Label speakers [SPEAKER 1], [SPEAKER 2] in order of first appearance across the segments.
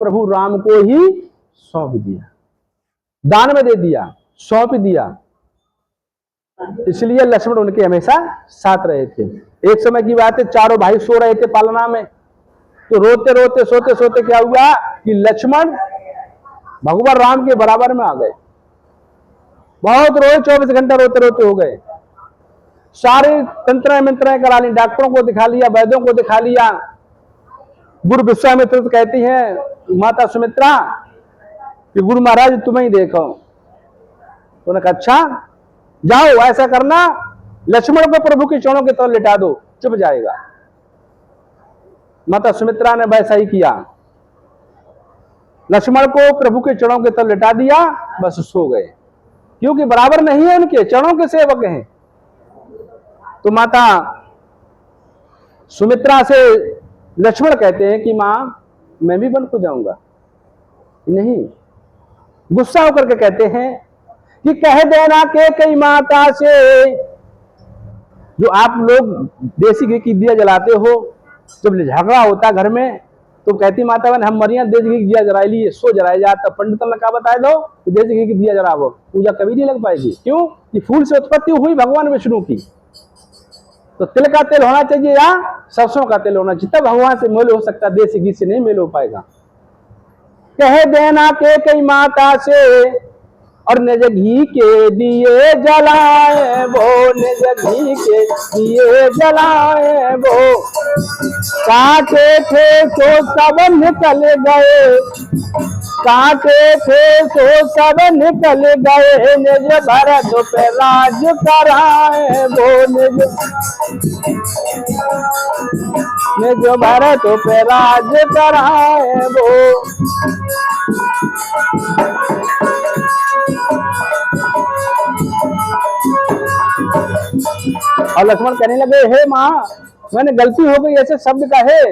[SPEAKER 1] प्रभु राम को ही सौंप दिया, दान में दे दिया, सौंप दिया। इसलिए लक्ष्मण उनके हमेशा साथ रहे थे। एक समय की बात है, चारों भाई सो रहे थे पालना में, तो रोते रोते सोते सोते क्या हुआ कि लक्ष्मण भगवान राम के बराबर में आ गए। बहुत रोए, 24 घंटा रोते रोते हो गए। सारे तंत्र मंत्राएं करा ली, डॉक्टरों को दिखा लिया, वैद्यों को दिखा लिया। गुरु विश्वामित्र तो कहती है माता सुमित्रा कि गुरु महाराज तुम्हें ही देखो। उन्होंने कहा अच्छा जाओ, ऐसा करना लक्ष्मण को प्रभु के चरणों के तल लिटा दो, चुप जाएगा। माता सुमित्रा ने वैसा ही किया, लक्ष्मण को प्रभु के चरणों के तल लिटा दिया, बस सो गए, क्योंकि बराबर नहीं है, उनके चरणों के सेवक हैं। तो माता सुमित्रा से लक्ष्मण कहते हैं कि मां मैं भी वन को जाऊंगा। नहीं, गुस्सा होकर के कहते हैं कि कह देना के कई माता से, जो आप लोग देसी घी की दिया जलाते हो, जब झगड़ा होता घर में तो कहती माता बहन हम मरिया देसी घी की दिया जला लिए, सो जलाया जाता। पंडित ने कहा बताए दो कि देसी घी की दिया जलाओ, पूजा कभी नहीं लग पाएगी। क्यों? कि फूल से उत्पत्ति हुई भगवान विष्णु की, तो तिल का तेल होना चाहिए या सरसों का तेल होना चाहिए, तब भगवान से मेल हो सकता, देसी घी से नहीं मेल हो पाएगा। कह देना के कई माता से, और निज घी के दिए जलाए वो, निज घी के दिए जलाए वो। काटे थे तो सब निकल गए, काटे थे तो सब निकल गए, निज भरत पे राज कराए वो, निज भरत पे राज कराए वो। और लक्ष्मण कहने लगे हे माँ मैंने गलती हो गई, ऐसे शब्द कहे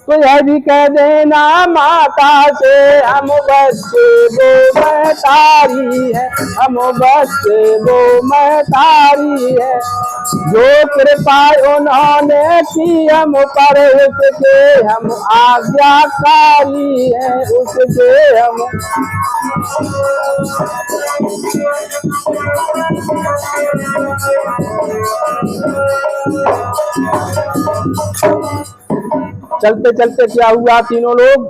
[SPEAKER 1] तो यह भी कह देना माता से, हम बच्चे वो महतारी है, हम बच्चे वो महतारी है। जो कृपा उन्होंने की हम पर, उसके हम आज्ञाकारी है, उसके हम। चलते चलते क्या हुआ, तीनों लोग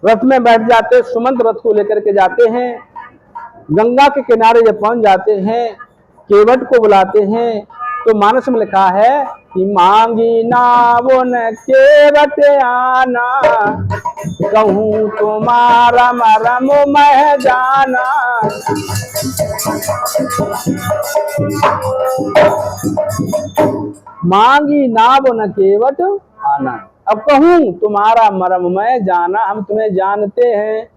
[SPEAKER 1] रथ में बैठ जाते, सुमंत रथ को लेकर के जाते हैं। गंगा के किनारे जब पहुंच जाते हैं, केवट को बुलाते हैं, तो मानस में लिखा है कि मांगी नावन केवट आना, कहूँ तुम्हारा मरम मैं जाना। मांगी नावन केवट आना, अब कहूं तुम्हारा मरम मैं जाना। हम तुम्हें जानते हैं,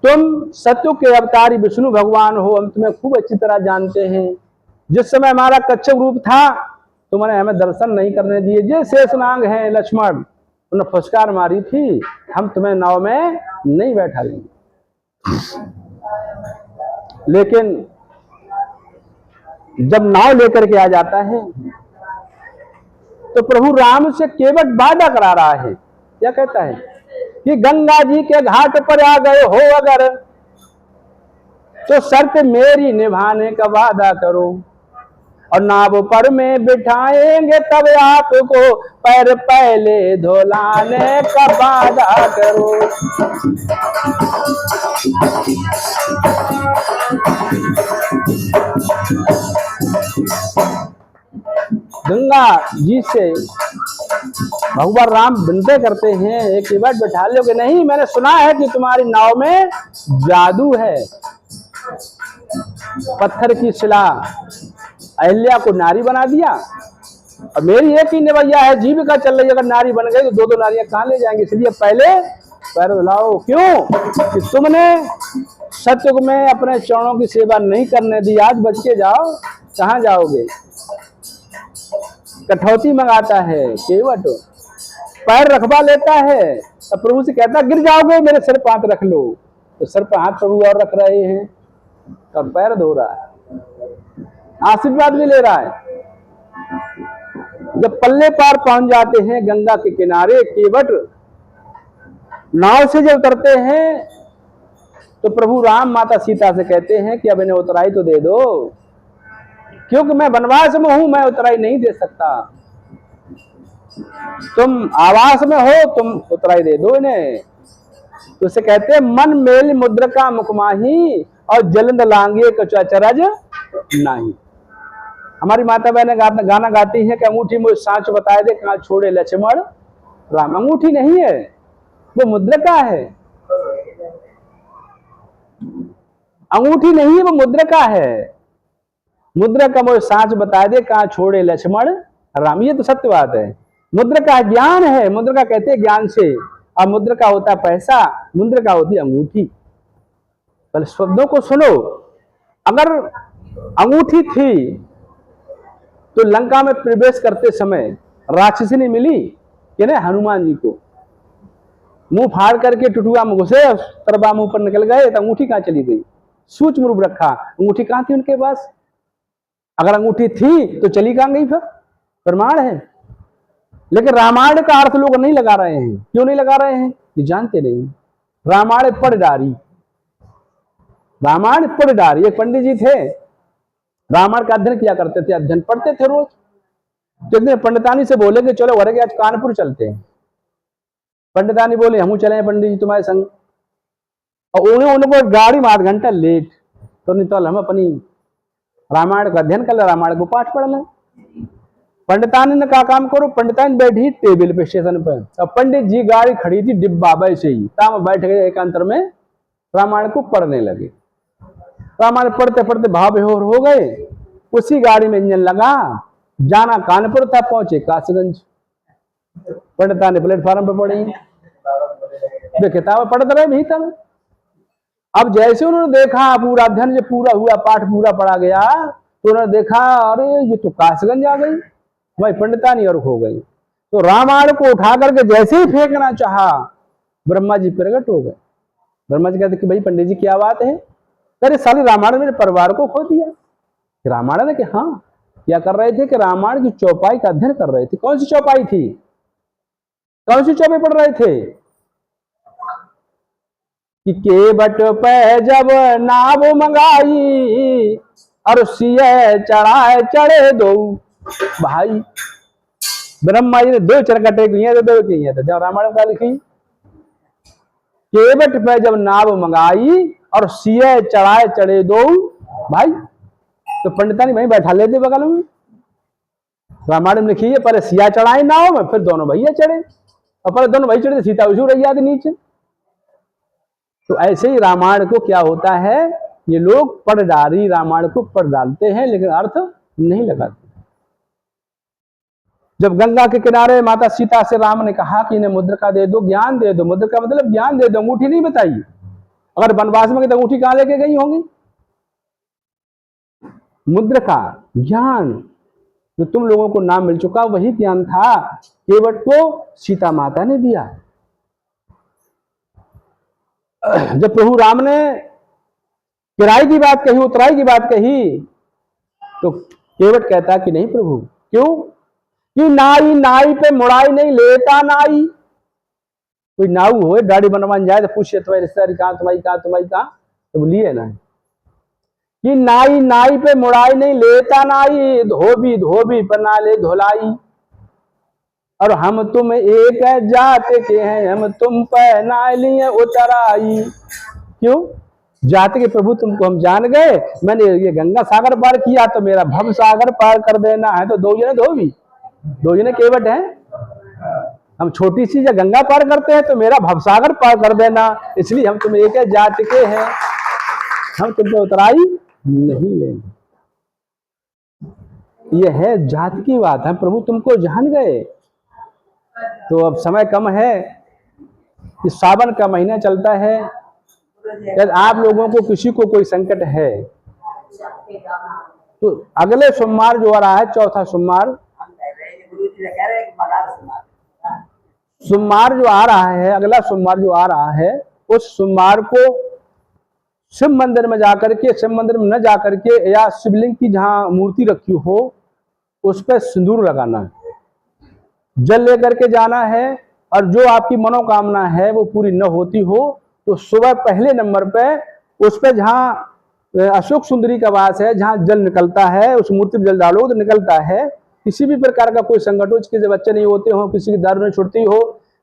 [SPEAKER 1] तुम सत्य के अवतारी विष्णु भगवान हो, हम तुम्हें खूब अच्छी तरह जानते हैं। जिस समय हमारा कच्छप रूप था तुमने हमें दर्शन नहीं करने दिए, जे शेषनाग हैं लक्ष्मण उन्हें फुसकार मारी थी, हम तुम्हें नाव में नहीं बैठा लेंगे। लेकिन जब नाव लेकर के आ जाता है तो प्रभु राम से केवट वादा करा रहा है। क्या कहता है कि गंगा जी के घाट पर आ गए हो अगर, तो शर्त मेरी निभाने का वादा करो, और नाव पर में बिठाएंगे तब आपको, पैर पहले धुलाने का वादा करो। गंगा जी से भगवान राम विनती करते हैं एक बार बैठा लो कि नहीं, मैंने सुना है कि तुम्हारी नाव में जादू है। पत्थर की शिला अहिल्या को नारी बना दिया, और मेरी एक ही निवैया है, जीविका चल रही है, अगर नारी बन गई तो दो दो नारियां कहां ले जाएंगे, इसलिए पहले पैर धुलाओ। क्यों? कि तुमने सत्युग में अपने चरणों की सेवा नहीं करने दी, आज बच के जाओ, कहां जाओगे। कठौती मंगाता है केवट, पैर रखवा लेता है, और प्रभु से कहता गिर जाओगे, मेरे सिर पर हाथ रख लो। तो सर पर हाथ प्रभु और रख रहे हैं और पैर धो रहा है, आशीर्वाद भी ले रहा है। जब पल्ले पार पहुंच जाते हैं गंगा के किनारे, केवट नाव से जब उतरते हैं तो प्रभु राम माता सीता से कहते हैं कि अब इन्हें उतराई तो दे दो, क्योंकि मैं वनवास में हूं, मैं उतराई नहीं दे सकता। तुम आवास में हो, तुम उतराई दे दो इन्हें। तो उसे कहते हैं मन मेल मुद्रिका मुखमाही और जलंद लांगे कचरज नाही। हमारी माता बहन गाना गाती है कि अंगूठी मुझे सांच बताए दे कहां छोड़े लक्ष्मण राम। अंगूठी नहीं है, वो मुद्रिका है। अंगूठी नहीं है, वो मुद्रिका है। मुद्रिका मुझे सांच बताए दे कहां छोड़े लक्ष्मण राम। ये तो सत्य बात है। मुद्रिका ज्ञान है, मुद्रिका कहते हैं ज्ञान से। और मुद्रिका होता है पैसा, मुद्रिका होती है अंगूठी। पहले शब्दों को सुनो। अगर अंगूठी थी तो लंका में प्रवेश करते समय राक्षसी मिली कि नहीं हनुमान जी को, मुंह फाड़ करके टुटुआ में घुसे, तरबा मुंह पर निकल गए, तो अंगूठी कहां चली गई? सूक्ष्म रूप रखा, अंगूठी कहां थी उनके पास? अगर अंगूठी थी तो चली कहां गई? फिर प्रमाण है। लेकिन रामायण का अर्थ लोग नहीं लगा रहे हैं। क्यों नहीं लगा रहे हैं? ये जानते नहीं। रामायण पढ़ डारी, रामायण पढ़ डारी। एक पंडित जी थे, रामायण का अध्ययन किया करते थे, अध्ययन पढ़ते थे रोज। तो एक दिन पंडितानी से बोले कि चलो घर के आज कानपुर चलते हैं। पंडितानी बोले हम चले पंडित जी तुम्हारे संग। और उनको गाड़ी में 8 घंटा लेट। तो नहीं तो हम अपनी रामायण का अध्ययन कर ले, रामायण को पाठ पढ़ लें। पंडितानी ने कहा काम करो। पंडितानी बैठी टेबल पे स्टेशन पे, और पंडित जी गाड़ी खड़ी थी डिब्बा वैसे ही, ताम बैठ गए एकांतर में, रामायण को पढ़ने लगे। रामायण पढ़ते पढ़ते भाव विभोर हो गए। उसी गाड़ी में इंजन लगा, जाना कानपुर था, पहुंचे कासगंज। पंडितानी प्लेटफॉर्म पे पड़ी, वे किताब पढ़ते रहे भीतर। अब जैसे उन्होंने देखा पूरा अध्ययन जो पूरा हुआ, पाठ पूरा पढ़ा गया, तो उन्होंने देखा अरे ये तो कासगंज आ गई। भाई पंडितानी और खो गई। तो रामायण को उठा करके जैसे ही फेंकना चाहा, ब्रह्मा जी प्रकट हो गए। ब्रह्मा जी कहते कि भाई पंडित जी क्या बात है? अरे साली रामायण मेरे परिवार को खो दिया। रामायण ने कि हाँ, क्या कर रहे थे कि रामायण की चौपाई का अध्ययन कर रहे थे। कौन सी चौपाई थी? कौन सी चौपाई पढ़ रहे थे? कि केवट पे जब नाव मंगाई और सिए चढ़ाए चढ़े दो। भाई ब्रह्मा जी ने 2 चरकटे किए थे, 2 किए थे। जब रामायण का लिखी केवट पे जब नाव मंगाई और सिए चढ़ाए चढ़े दो। भाई तो पंडितानी वहीं बैठा लेते बगल में। रामायण में लिखी है पहले सिया चढ़ाए नाव में, फिर दोनों भैया चढ़े, और पहले दोनों भाई चढ़े सीता उसी रही आती नीचे। तो ऐसे ही रामायण को क्या होता है, ये लोग पढ़ डारी रामायण को पढ़ डालते हैं, लेकिन अर्थ नहीं लगाते। जब गंगा के किनारे माता सीता से राम ने कहा कि इन्हें मुद्रिका दे दो, ज्ञान दे दो। मुद्रिका मतलब ज्ञान दे दो, अंगूठी नहीं बताई। अगर वनवास में तो अंगूठी कहां लेके गई होंगी? मुद्रिका ज्ञान जो तुम लोगों को नाम मिल चुका, वही ज्ञान था। केवट को सीता माता ने दिया। जब प्रभु राम ने किराए की बात कही, उतराई की बात कही, तो केवट कहता कि नहीं प्रभु। क्यों? कि नाई नाई पे मुड़ाई नहीं लेता नाई। कोई नाऊ हो दाढ़ी बनवान जाए तो पूछे तुम्हारी रिश्तेदारी कहां, तुम्हारी कहां, तुम्हारी कहां, तो लिए ना कि नाई नाई पे मुड़ाई नहीं लेता नाई, धोबी धोबी पर ना ले धुलाई। और हम तुम एक जात के हैं, हम तुम पे ना लिए उतराई। क्यों? जात के प्रभु तुमको हम जान गए। मैंने ये गंगा सागर पार किया तो मेरा भव सागर पार कर देना है। तो 2 जने धोबी, 2 जने केवट हैं। हम छोटी सी या गंगा पार करते हैं तो मेरा भवसागर पार कर देना, इसलिए हम तुम एक जात के हैं, हम तुमको उतराई नहीं लेंगे। यह है जात की बात है। प्रभु तुमको जान गए। तो अब समय कम है, कि सावन का महीना चलता है। यदि आप लोगों को किसी को कोई संकट है तो अगले सोमवार जो आ रहा है, चौथा सोमवार जो आ रहा है, अगला सोमवार जो आ रहा है, उस सोमवार को शिव मंदिर में जाकर के, शिव मंदिर में न जाकर के, या शिवलिंग की जहां मूर्ति रखी हो उस पर सिंदूर लगाना है, जल लेकर के जाना है और जो आपकी मनोकामना है वो पूरी न होती हो, तो सुबह पहले नंबर पे उस पे जहाँ अशोक सुंदरी का वास है, जहाँ जल निकलता है, उस मूर्ति में जल डालो तो निकलता है। किसी भी प्रकार का कोई संकट हो, किसी के बच्चे नहीं होते हो, किसी की दारू नहीं छुटती हो,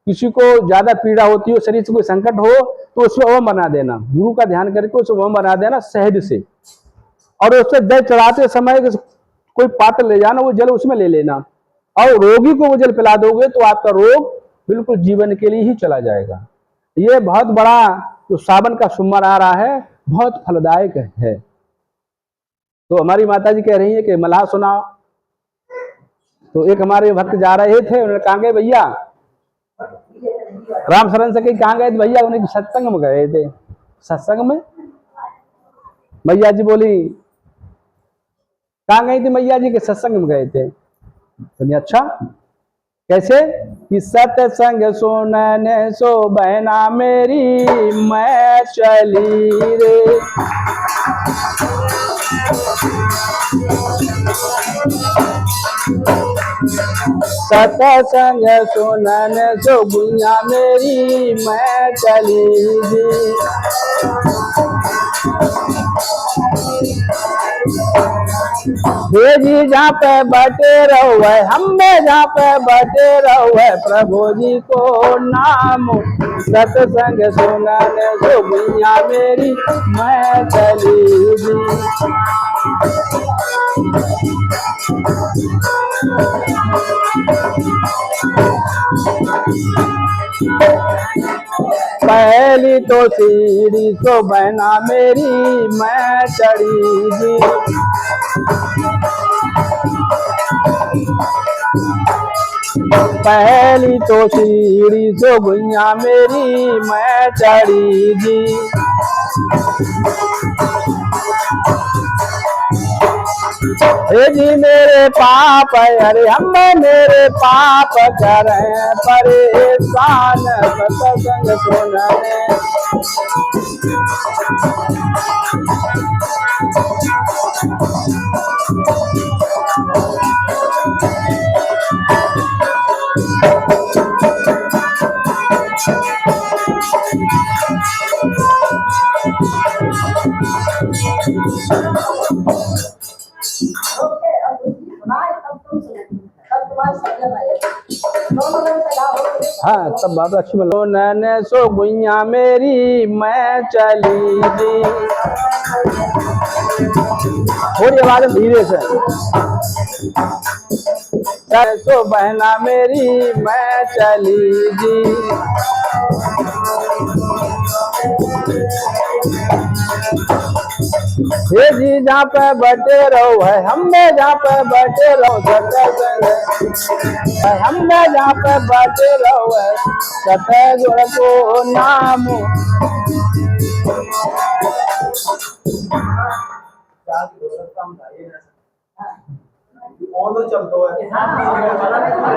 [SPEAKER 1] किसी को ज्यादा पीड़ा होती हो, शरीर से कोई संकट हो, तो उसमें ओम बना देना, गुरु का ध्यान करके उसे ओम बना देना शहद से, और उससे जल चढ़ाते समय कोई पात्र ले जाना, वो जल उसमें ले लेना, और रोगी को वो जल पिला दोगे तो आपका रोग बिल्कुल जीवन के लिए ही चला जाएगा। ये बहुत बड़ा जो सावन का सोमवार आ रहा है, बहुत फलदायक है। तो हमारी माता जी कह रही है कि मलाह सुनाओ। तो एक हमारे भक्त जा रहे थे, उन्होंने कहा गए भैया राम शरण से कहीं कहाँ गए थे भैया, उन्हें सत्संग में गए थे। सत्संग में मैया जी बोली, कहाँ गई थी मैया जी? के सत्संग में गए थे। तो अच्छा कैसे? कि सत्संग सुनने सो बहना मेरी मैं चली रे, सत्संग सुनने सो गुइया मेरी मैं चली जी। हे जी जहाँ पे बटे रहो है, हमें जहाँ पे बटे रहो है, प्रभु जी को नाम सत्संग सुनने सो गुइया मेरी मैं चली जी। पहली तो सीढ़ी सो बहना मेरी मैं चढ़ी जी। पहली तो सीढ़ी सो गुइया मेरी मैं चढ़ी जी। हे जी मेरे पाप अरे हम मेरे पाप करें परेशान सत्संग सुनने। हाँ तब बात अच्छी बोलो। नैने सो गुइया मेरी मैं चली जी। थोड़ी आवाज धीरे से। सो बहना मेरी मैं चली जी। हे जी जहाँ पे बटे रहो है, हमें जहाँ पे बटे रहो सत्संग, हमें जहाँ पे बटे रहो है सत्संग को नाम। चलता है